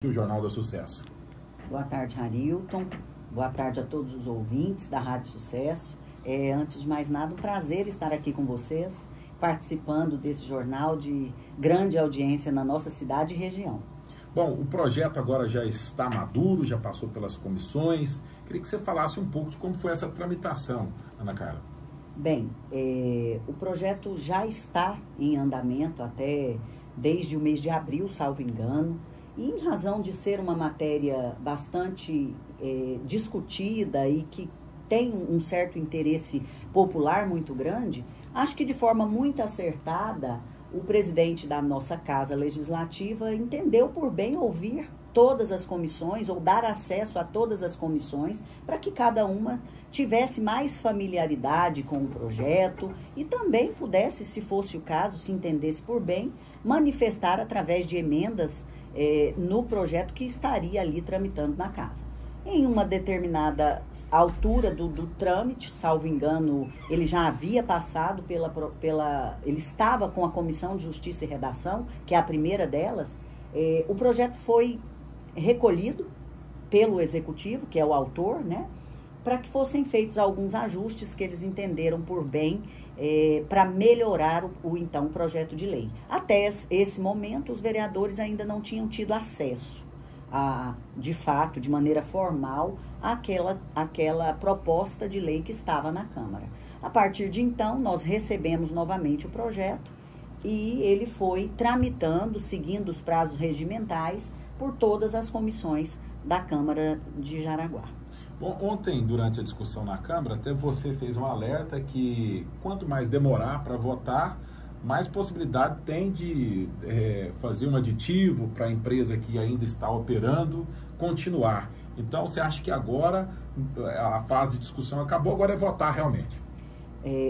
O Jornal do Sucesso. Boa tarde, Harilton. Boa tarde a todos os ouvintes da Rádio Sucesso. Antes de mais nada, um prazer estar aqui com vocês, participando desse jornal de grande audiência na nossa cidade e região. Bom, o projeto agora já está maduro, já passou pelas comissões. Queria que você falasse um pouco de como foi essa tramitação, Ana Carla. Bem, o projeto já está em andamento até desde o mês de abril, salvo engano. E em razão de ser uma matéria bastante discutida e que tem um certo interesse popular muito grande, acho que de forma muito acertada, o presidente da nossa Casa Legislativa entendeu por bem ouvir todas as comissões ou dar acesso a todas as comissões para que cada uma tivesse mais familiaridade com o projeto e também pudesse, se fosse o caso, se entendesse por bem, manifestar através de emendas no projeto que estaria ali tramitando na casa. Em uma determinada altura do trâmite, salvo engano, ele já havia passado ele estava com a Comissão de Justiça e Redação, que é a primeira delas. O projeto foi recolhido pelo Executivo, que é o autor, né, para que fossem feitos alguns ajustes que eles entenderam por bem para melhorar então o projeto de lei. Até esse momento, os vereadores ainda não tinham tido acesso de fato, de maneira formal, àquela proposta de lei que estava na Câmara. A partir de então, nós recebemos novamente o projeto e ele foi tramitando, seguindo os prazos regimentais, por todas as comissões da Câmara de Jaraguá. Bom, ontem, durante a discussão na Câmara, até você fez um alerta que quanto mais demorar para votar, mais possibilidade tem de fazer um aditivo para a empresa que ainda está operando continuar. Então, você acha que agora a fase de discussão acabou, agora é votar realmente?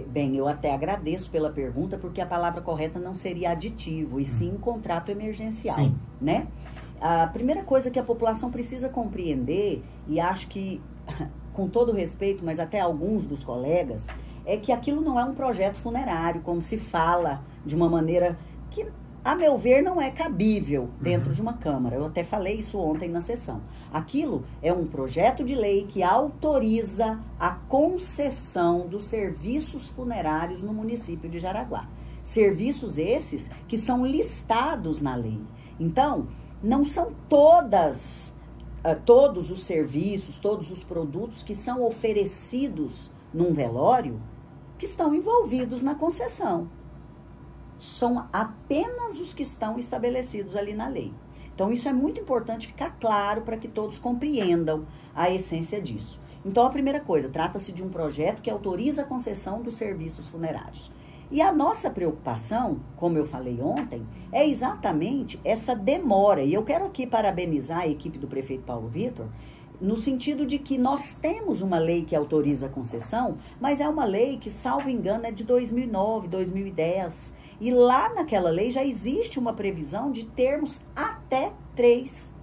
Bem, eu até agradeço pela pergunta, porque a palavra correta não seria aditivo, e sim contrato emergencial, sim, né? A primeira coisa que a população precisa compreender, e acho que, com todo respeito, mas até alguns dos colegas, é que aquilo não é um projeto funerário, como se fala de uma maneira que, a meu ver, não é cabível dentro de uma Câmara. Eu até falei isso ontem na sessão. Aquilo é um projeto de lei que autoriza a concessão dos serviços funerários no município de Jaraguá. Serviços esses que são listados na lei. Então, não são todos os serviços, todos os produtos que são oferecidos num velório que estão envolvidos na concessão. São apenas os que estão estabelecidos ali na lei. Então, isso é muito importante ficar claro para que todos compreendam a essência disso. Então, a primeira coisa, trata-se de um projeto que autoriza a concessão dos serviços funerários. E a nossa preocupação, como eu falei ontem, é exatamente essa demora. E eu quero aqui parabenizar a equipe do prefeito Paulo Vitor, no sentido de que nós temos uma lei que autoriza a concessão, mas é uma lei que, salvo engano, é de 2009, 2010. E lá naquela lei já existe uma previsão de termos até 3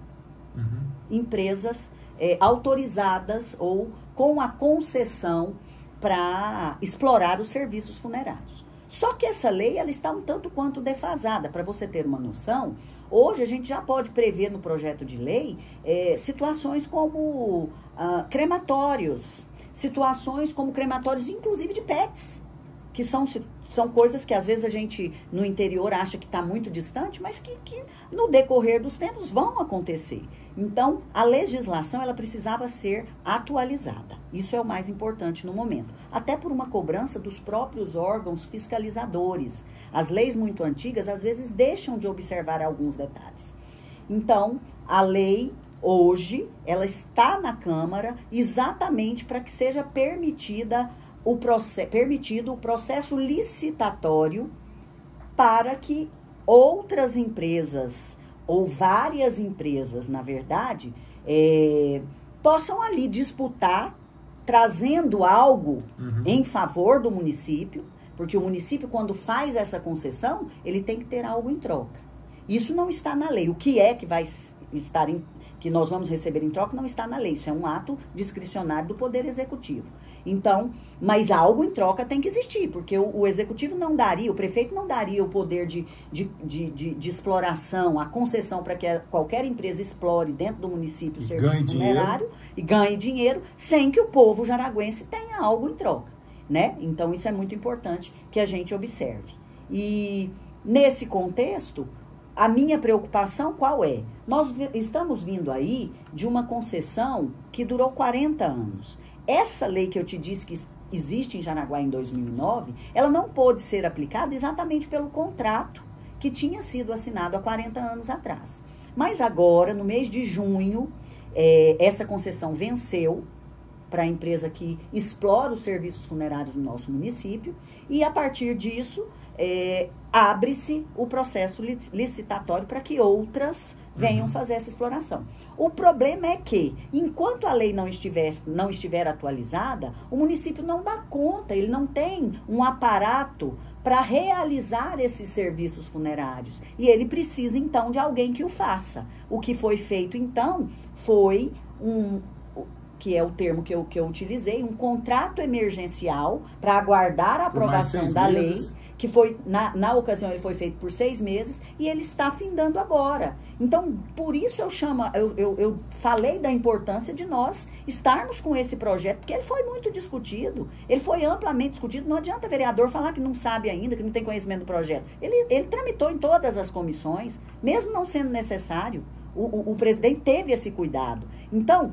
empresas autorizadas ou com a concessão para explorar os serviços funerários. Só que essa lei, ela está um tanto quanto defasada. Para você ter uma noção, hoje a gente já pode prever no projeto de lei situações como crematórios, situações como crematórios, inclusive de pets, que são coisas que às vezes a gente no interior acha que está muito distante, mas que no decorrer dos tempos vão acontecer. Então, a legislação, ela precisava ser atualizada. Isso é o mais importante no momento. Até por uma cobrança dos próprios órgãos fiscalizadores. As leis muito antigas, às vezes, deixam de observar alguns detalhes. Então, a lei, hoje, ela está na Câmara exatamente para que seja permitido o processo licitatório para que outras empresas, ou várias empresas, na verdade, possam ali disputar, trazendo algo em favor do município, porque o município, quando faz essa concessão, ele tem que ter algo em troca. Isso não está na lei. O que é que vai estar que nós vamos receber em troca não está na lei, isso é um ato discricionário do Poder Executivo. Então, mas algo em troca tem que existir, porque o Executivo não daria, o prefeito não daria o poder de exploração, a concessão para que qualquer empresa explore dentro do município o serviço funerário e ganhe dinheiro, sem que o povo jaraguense tenha algo em troca, né? Então, isso é muito importante que a gente observe. E, nesse contexto, a minha preocupação qual é? Nós estamos vindo aí de uma concessão que durou 40 anos. Essa lei que eu te disse que existe em Jaraguá em 2009, ela não pôde ser aplicada exatamente pelo contrato que tinha sido assinado há 40 anos atrás. Mas agora, no mês de junho, essa concessão venceu para a empresa que explora os serviços funerários no nosso município e, a partir disso, abre-se o processo licitatório para que outras venham fazer essa exploração. O problema é que, enquanto a lei não estiver atualizada, o município não dá conta, ele não tem um aparato para realizar esses serviços funerários. E ele precisa, então, de alguém que o faça. O que foi feito, então, foi que é o termo que eu utilizei, um contrato emergencial para aguardar a aprovação da lei, que foi, na ocasião, ele foi feito por 6 meses, e ele está findando agora. Então, por isso eu falei da importância de nós estarmos com esse projeto, porque ele foi muito discutido, ele foi amplamente discutido. Não adianta vereador falar que não sabe ainda, que não tem conhecimento do projeto. Ele tramitou em todas as comissões, mesmo não sendo necessário. O presidente teve esse cuidado. Então,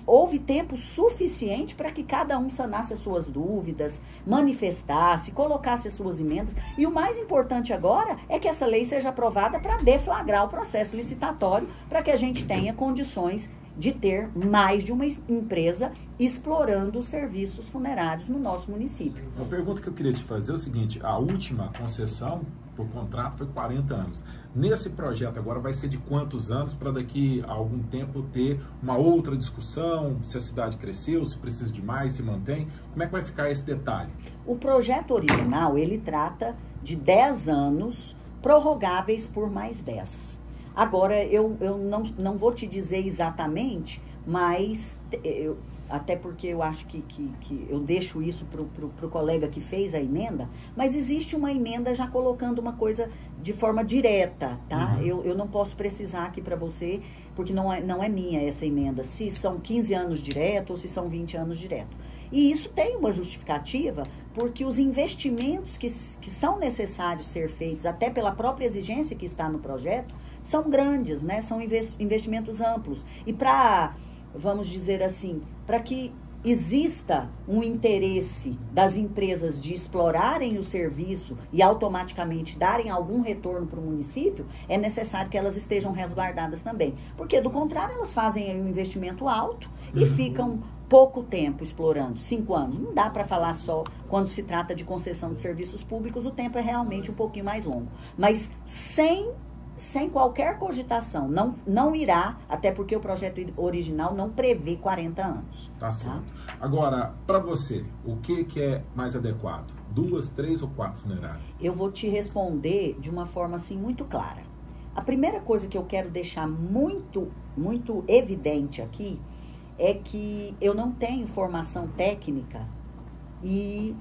houve tempo suficiente para que cada um sanasse as suas dúvidas, manifestasse, colocasse as suas emendas. E o mais importante agora é que essa lei seja aprovada para deflagrar o processo licitatório, para que a gente tenha condições de ter mais de uma empresa explorando os serviços funerários no nosso município. Uma pergunta que eu queria te fazer é o seguinte: a última concessão por contrato foi 40 anos. Nesse projeto agora vai ser de quantos anos, para daqui a algum tempo ter uma outra discussão, se a cidade cresceu, se precisa de mais, se mantém? Como é que vai ficar esse detalhe? O projeto original, ele trata de 10 anos prorrogáveis por mais 10. Agora, eu não vou te dizer exatamente, mas até porque eu acho que eu deixo isso pro colega que fez a emenda, mas existe uma emenda já colocando uma coisa de forma direta, tá? Uhum. Eu não posso precisar aqui para você, porque não é minha essa emenda, se são 15 anos direto ou se são 20 anos direto. E isso tem uma justificativa, porque os investimentos que são necessários ser feitos, até pela própria exigência que está no projeto, são grandes, né? São investimentos amplos. E para, vamos dizer assim, para que exista um interesse das empresas de explorarem o serviço e automaticamente darem algum retorno para o município, é necessário que elas estejam resguardadas também. Porque, do contrário, elas fazem um investimento alto e ficam pouco tempo explorando, 5 anos. Não dá para falar só quando se trata de concessão de serviços públicos, o tempo é realmente um pouquinho mais longo. Mas sem qualquer cogitação, não irá, até porque o projeto original não prevê 40 anos. Tá certo. Agora, para você, o que é mais adequado? 2, 3 ou 4 funerárias? Eu vou te responder de uma forma assim muito clara. A primeira coisa que eu quero deixar muito, muito evidente aqui é que eu não tenho formação técnica e,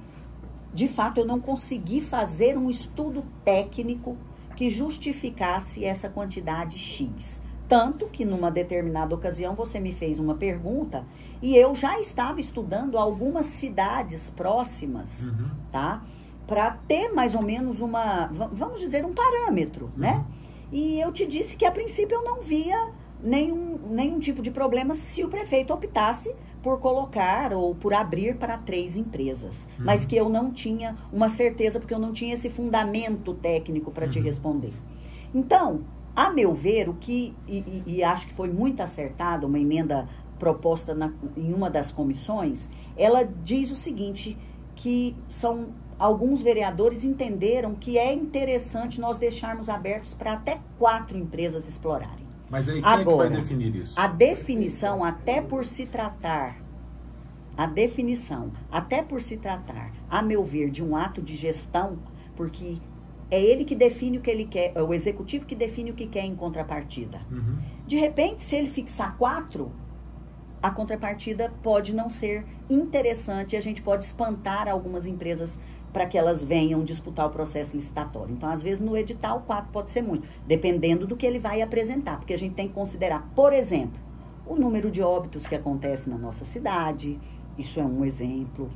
de fato, eu não consegui fazer um estudo técnico que justificasse essa quantidade X. Tanto que, numa determinada ocasião, você me fez uma pergunta e eu já estava estudando algumas cidades próximas, tá? Para ter mais ou menos vamos dizer, um parâmetro, né? E eu te disse que, a princípio, eu não via nenhum tipo de problema se o prefeito optasse por colocar ou por abrir para 3 empresas, mas que eu não tinha uma certeza, porque eu não tinha esse fundamento técnico para te responder. Então, a meu ver, e acho que foi muito acertada, uma emenda proposta em uma das comissões, ela diz o seguinte, que alguns vereadores entenderam que é interessante nós deixarmos abertos para até 4 empresas explorarem. Mas aí quem é que vai definir isso? A definição, até por se tratar, a meu ver, de um ato de gestão, porque É ele que define o que ele quer, é o executivo que define o que quer em contrapartida. De repente, se ele fixar 4, a contrapartida pode não ser interessante e a gente pode espantar algumas empresas para que elas venham disputar o processo licitatório. Então, às vezes, no edital, 4 pode ser muito, dependendo do que ele vai apresentar, porque a gente tem que considerar, por exemplo, o número de óbitos que acontece na nossa cidade, isso é um exemplo.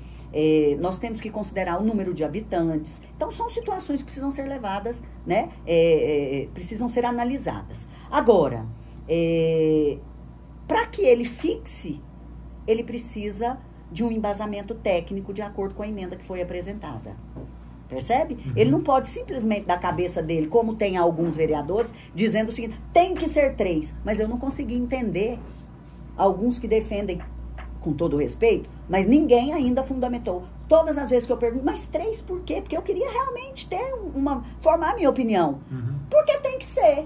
Nós temos que considerar o número de habitantes. Então, são situações que precisam ser levadas, né? Precisam ser analisadas. Agora, para que ele fixe, ele precisa de um embasamento técnico de acordo com a emenda que foi apresentada. Percebe? Ele não pode simplesmente da cabeça dele, como tem alguns vereadores, dizendo o seguinte, tem que ser 3. Mas eu não consegui entender alguns que defendem, com todo respeito, mas ninguém ainda fundamentou. Todas as vezes que eu pergunto, mas 3 por quê? Porque eu queria realmente ter formar a minha opinião. Porque tem que ser.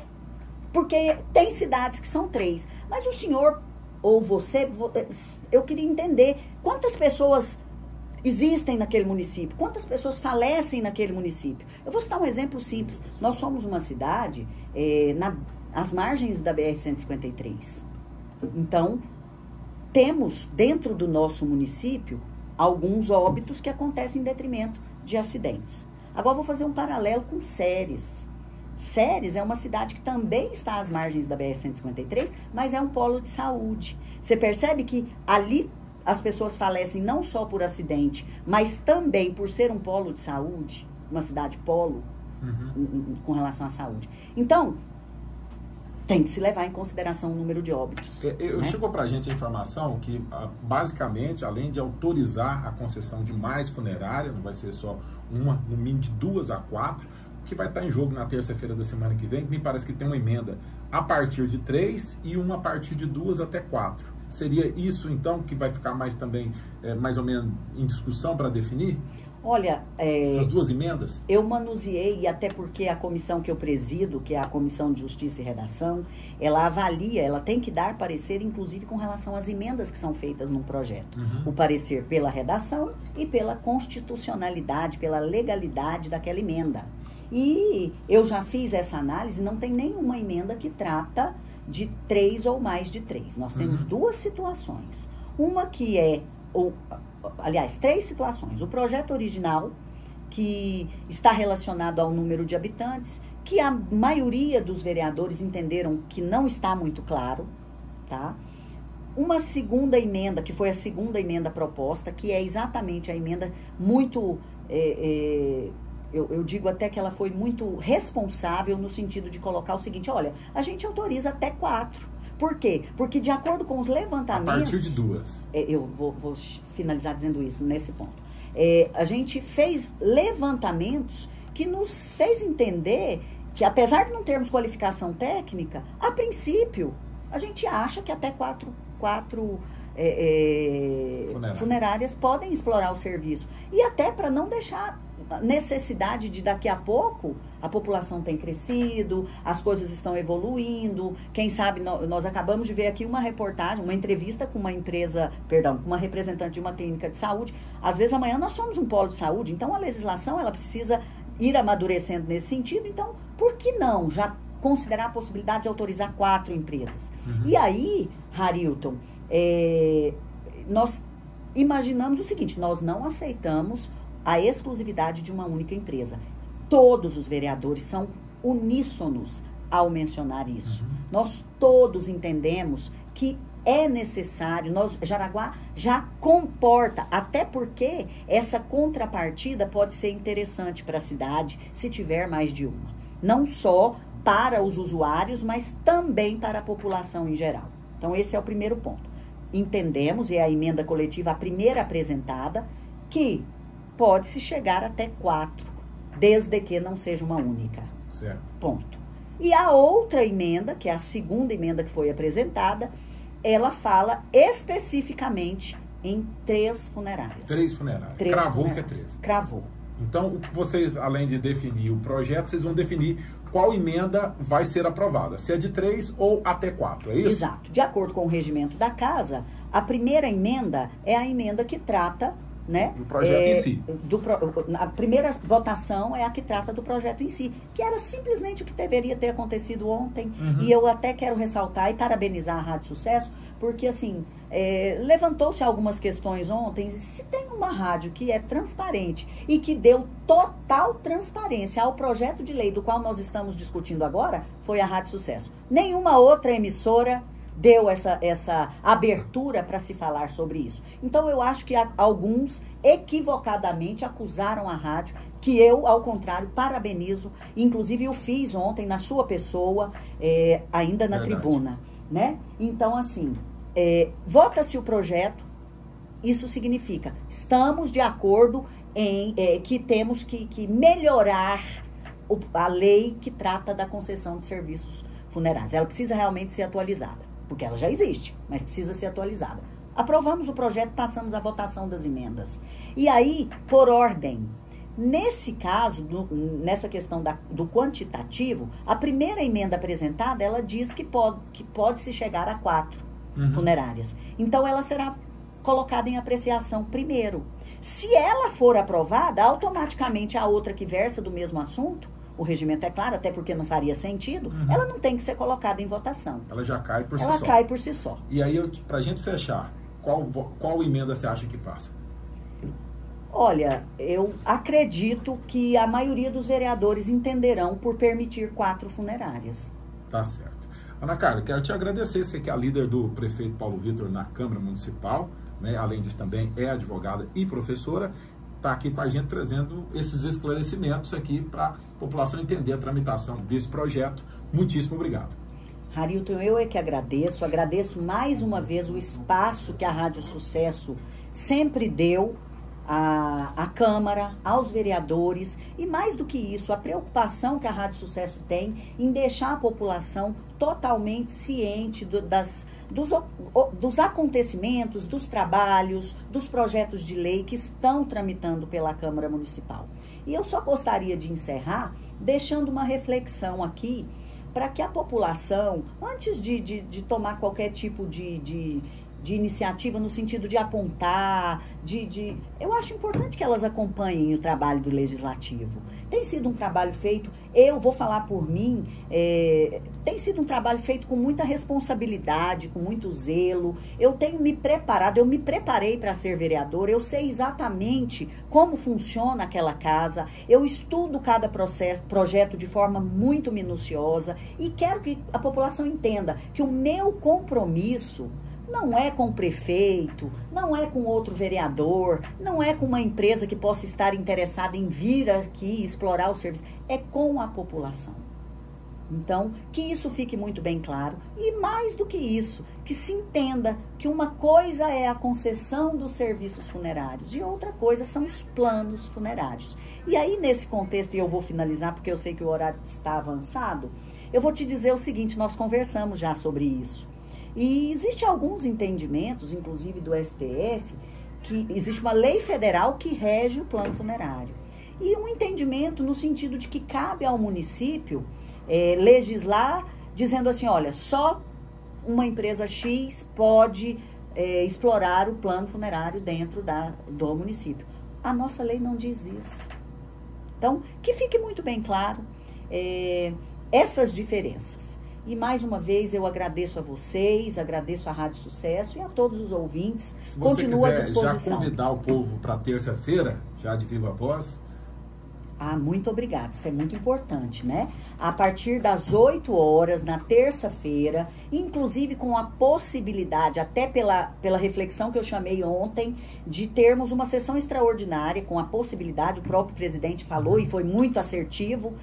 Porque tem cidades que são 3. Mas o senhor, ou você, eu queria entender quantas pessoas existem naquele município, quantas pessoas falecem naquele município. Eu vou citar um exemplo simples. Nós somos uma cidade às margens da BR-153. Então, temos dentro do nosso município alguns óbitos que acontecem em detrimento de acidentes. Agora, vou fazer um paralelo com Ceres. Ceres é uma cidade que também está às margens da BR-153, mas é um polo de saúde. Você percebe que ali as pessoas falecem não só por acidente, mas também por ser um polo de saúde, uma cidade polo, com relação à saúde. Então, tem que se levar em consideração o número de óbitos. Chegou para a gente a informação que, basicamente, além de autorizar a concessão de mais funerária, não vai ser só uma, no mínimo de 2 a 4, que vai estar em jogo na terça-feira da semana que vem, me parece que tem uma emenda a partir de 3 e uma a partir de 2 até 4. Seria isso, então, que vai ficar mais também, mais ou menos, em discussão para definir? Olha, essas 2 emendas? Eu manuseei, e até porque a comissão que eu presido, que é a Comissão de Justiça e Redação, ela avalia, ela tem que dar parecer, inclusive, com relação às emendas que são feitas num projeto. O parecer pela redação e pela constitucionalidade, pela legalidade daquela emenda. E eu já fiz essa análise, não tem nenhuma emenda que trata de 3 ou mais de 3. Nós temos 2 situações. Uma que aliás, 3 situações. O projeto original, que está relacionado ao número de habitantes, que a maioria dos vereadores entenderam que não está muito claro, tá? Uma segunda emenda, que foi a segunda emenda proposta, que é exatamente a emenda muito... Eu digo até que ela foi muito responsável no sentido de colocar o seguinte, olha, a gente autoriza até 4. Por quê? Porque de acordo com os levantamentos... A partir de 2. Eu vou finalizar dizendo isso nesse ponto. A gente fez levantamentos que nos fez entender que, apesar de não termos qualificação técnica, a princípio, a gente acha que até 4 funerárias podem explorar o serviço. E até para não deixar necessidade de daqui a pouco a população tem crescido, as coisas estão evoluindo, quem sabe nós acabamos de ver aqui uma reportagem, uma entrevista com uma empresa, com uma representante de uma clínica de saúde. Às vezes amanhã nós somos um polo de saúde, então a legislação ela precisa ir amadurecendo nesse sentido, então por que não já considerar a possibilidade de autorizar 4 empresas? E aí, Harilton, nós imaginamos o seguinte, nós não aceitamos a exclusividade de uma única empresa. Todos os vereadores são uníssonos ao mencionar isso. Nós todos entendemos que é necessário, Jaraguá já comporta, até porque essa contrapartida pode ser interessante para a cidade se tiver mais de uma. Não só para os usuários, mas também para a população em geral. Então, esse é o primeiro ponto. Entendemos, e é a emenda coletiva a primeira apresentada, que pode-se chegar até 4, desde que não seja uma única. Certo. Ponto. E a outra emenda, que é a segunda emenda que foi apresentada, ela fala especificamente em 3 funerárias. 3 funerárias. Cravou que é 3. Cravou. Então, o que vocês, além de definir o projeto, vocês vão definir qual emenda vai ser aprovada. Se é de 3 ou até 4, é isso? Exato. De acordo com o regimento da casa, a primeira emenda é a emenda que trata né? O projeto em si. A primeira votação é a que trata do projeto em si, que era simplesmente o que deveria ter acontecido ontem. E eu até quero ressaltar e parabenizar a Rádio Sucesso, porque assim, levantou-se algumas questões ontem. Se tem uma rádio que é transparente e que deu total transparência ao projeto de lei do qual nós estamos discutindo agora, foi a Rádio Sucesso. Nenhuma outra emissora deu essa abertura para se falar sobre isso. Então, eu acho que alguns equivocadamente acusaram a rádio, que eu, ao contrário, parabenizo. Inclusive, eu fiz ontem na sua pessoa, ainda na tribuna, né? Então, assim, vota-se o projeto, isso significa, estamos de acordo em que temos que melhorar a lei que trata da concessão de serviços funerários. Ela precisa realmente ser atualizada, porque ela já existe, mas precisa ser atualizada. Aprovamos o projeto, passamos à votação das emendas. E aí, por ordem, nesse caso, nessa questão do quantitativo, a primeira emenda apresentada, ela diz que pode se chegar a 4 funerárias. Então, ela será colocada em apreciação primeiro. Se ela for aprovada, automaticamente a outra que versa do mesmo assunto, o regimento é claro, até porque não faria sentido, ela não tem que ser colocada em votação. Ela já cai por si só. Ela cai por si só. E aí, pra gente fechar, qual emenda você acha que passa? Olha, eu acredito que a maioria dos vereadores entenderão por permitir 4 funerárias. Tá certo. Ana Carla, quero te agradecer, você que é a líder do prefeito Paulo Vitor na Câmara Municipal, né? Além disso também é advogada e professora, está aqui com a gente trazendo esses esclarecimentos aqui para a população entender a tramitação desse projeto. Muitíssimo obrigado. Harilton, eu é que agradeço mais uma vez o espaço que a Rádio Sucesso sempre deu à Câmara, aos vereadores, e mais do que isso, a preocupação que a Rádio Sucesso tem em deixar a população totalmente ciente dos acontecimentos, dos trabalhos, dos projetos de lei que estão tramitando pela Câmara Municipal. E eu só gostaria de encerrar deixando uma reflexão aqui para que a população, antes de tomar qualquer tipo de iniciativa no sentido de apontar, eu acho importante que elas acompanhem o trabalho do Legislativo. Tem sido um trabalho feito, eu vou falar por mim, tem sido um trabalho feito com muita responsabilidade, com muito zelo. Eu tenho me preparado, eu me preparei para ser vereador, eu sei exatamente como funciona aquela casa, eu estudo cada projeto de forma muito minuciosa e quero que a população entenda que o meu compromisso não é com o prefeito, não é com outro vereador, não é com uma empresa que possa estar interessada em vir aqui explorar o serviço, é com a população. Então, que isso fique muito bem claro e mais do que isso, que se entenda que uma coisa é a concessão dos serviços funerários e outra coisa são os planos funerários. E aí, nesse contexto, e eu vou finalizar porque eu sei que o horário está avançado, eu vou te dizer o seguinte, nós conversamos já sobre isso. E existem alguns entendimentos, inclusive do STF, que existe uma lei federal que rege o plano funerário. E um entendimento no sentido de que cabe ao município legislar, dizendo assim, olha, só uma empresa X pode explorar o plano funerário dentro do município. A nossa lei não diz isso. Então, que fique muito bem claro essas diferenças. E mais uma vez eu agradeço a vocês, agradeço a Rádio Sucesso e a todos os ouvintes. Se você Continua à quiser disposição. já convidar o povo para terça-feira, já de viva voz. Muito obrigada, isso é muito importante, né? A partir das 8 horas, na terça-feira, inclusive com a possibilidade, até pela reflexão que eu chamei ontem, de termos uma sessão extraordinária, com a possibilidade, o próprio presidente falou e foi muito assertivo,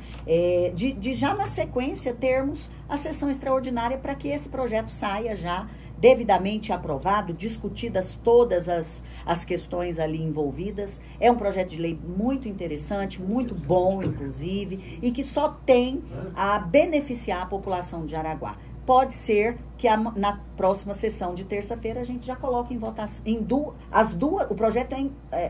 de já na sequência termos a sessão extraordinária para que esse projeto saia já devidamente aprovado, discutidas todas as questões ali envolvidas. É um projeto de lei muito interessante, muito bom, inclusive, e que só tem a beneficiar a população de Jaraguá. pode ser que na próxima sessão de terça-feira a gente já coloque em votação, o projeto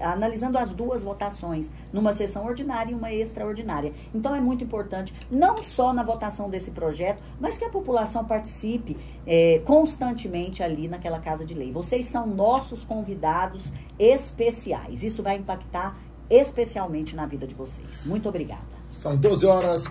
analisando as duas votações, numa sessão ordinária e uma extraordinária. Então é muito importante, não só na votação desse projeto, mas que a população participe constantemente ali naquela Casa de Lei. Vocês são nossos convidados especiais. Isso vai impactar especialmente na vida de vocês. Muito obrigada. São 12 horas.